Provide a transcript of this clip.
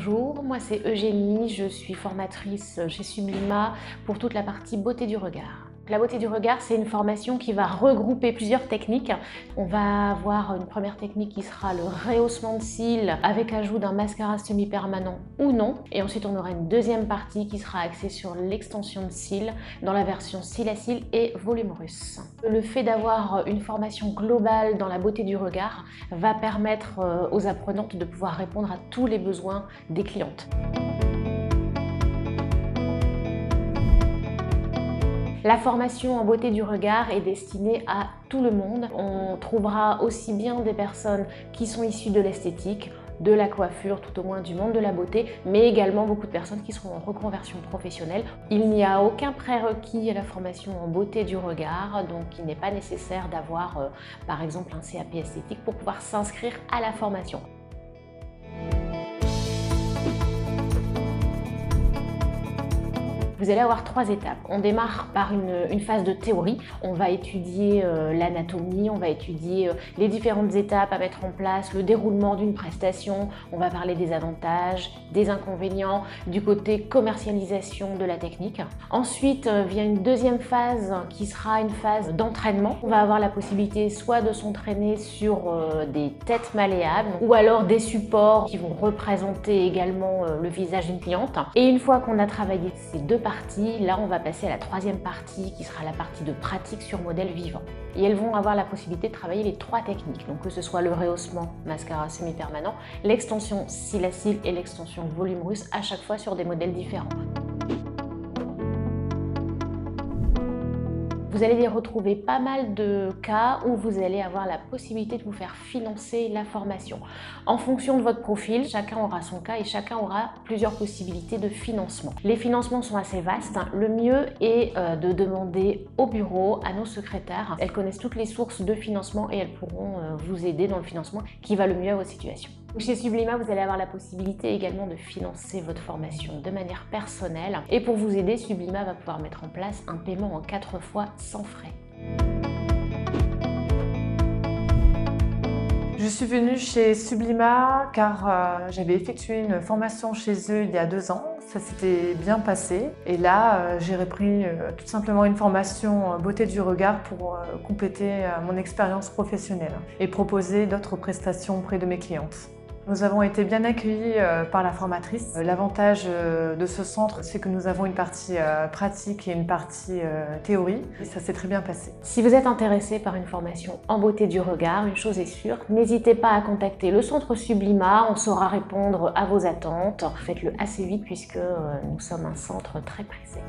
Bonjour, moi c'est Eugénie, je suis formatrice chez Sublima pour toute la partie beauté du regard. La beauté du regard, c'est une formation qui va regrouper plusieurs techniques. On va avoir une première technique qui sera le rehaussement de cils avec ajout d'un mascara semi-permanent ou non. Et ensuite, on aura une deuxième partie qui sera axée sur l'extension de cils dans la version cils à cils et volume russe. Le fait d'avoir une formation globale dans la beauté du regard va permettre aux apprenantes de pouvoir répondre à tous les besoins des clientes. La formation en beauté du regard est destinée à tout le monde. On trouvera aussi bien des personnes qui sont issues de l'esthétique, de la coiffure, tout au moins du monde de la beauté, mais également beaucoup de personnes qui seront en reconversion professionnelle. Il n'y a aucun prérequis à la formation en beauté du regard, donc il n'est pas nécessaire d'avoir par exemple un CAP esthétique pour pouvoir s'inscrire à la formation. Vous allez avoir 3 étapes. On démarre par une phase de théorie. On va étudier l'anatomie, on va étudier les différentes étapes à mettre en place, le déroulement d'une prestation. On va parler des avantages, des inconvénients, du côté commercialisation de la technique. Ensuite vient une deuxième phase qui sera une phase d'entraînement. On va avoir la possibilité soit de s'entraîner sur des têtes malléables ou alors des supports qui vont représenter également le visage d'une cliente. Et une fois qu'on a travaillé ces deux parties, là on va passer à la troisième partie qui sera la partie de pratique sur modèle vivant. Et elles vont avoir la possibilité de travailler les 3 techniques, donc que ce soit le rehaussement mascara semi-permanent, l'extension cils à cils et l'extension volume russe, à chaque fois sur des modèles différents. Vous allez y retrouver pas mal de cas où vous allez avoir la possibilité de vous faire financer la formation. En fonction de votre profil, chacun aura son cas et chacun aura plusieurs possibilités de financement. Les financements sont assez vastes. Le mieux est de demander au bureau, à nos secrétaires. Elles connaissent toutes les sources de financement et elles pourront vous aider dans le financement qui va le mieux à votre situation. Chez Sublima, vous allez avoir la possibilité également de financer votre formation de manière personnelle. Et pour vous aider, Sublima va pouvoir mettre en place un paiement en 4 fois sans frais. Je suis venue chez Sublima car j'avais effectué une formation chez eux il y a 2 ans. Ça s'était bien passé. Et là, j'ai repris tout simplement une formation beauté du regard pour compléter mon expérience professionnelle et proposer d'autres prestations auprès de mes clientes. Nous avons été bien accueillis par la formatrice. L'avantage de ce centre, c'est que nous avons une partie pratique et une partie théorie. Et ça s'est très bien passé. Si vous êtes intéressé par une formation en beauté du regard, une chose est sûre, n'hésitez pas à contacter le centre Sublima. On saura répondre à vos attentes. Faites-le assez vite puisque nous sommes un centre très pressé.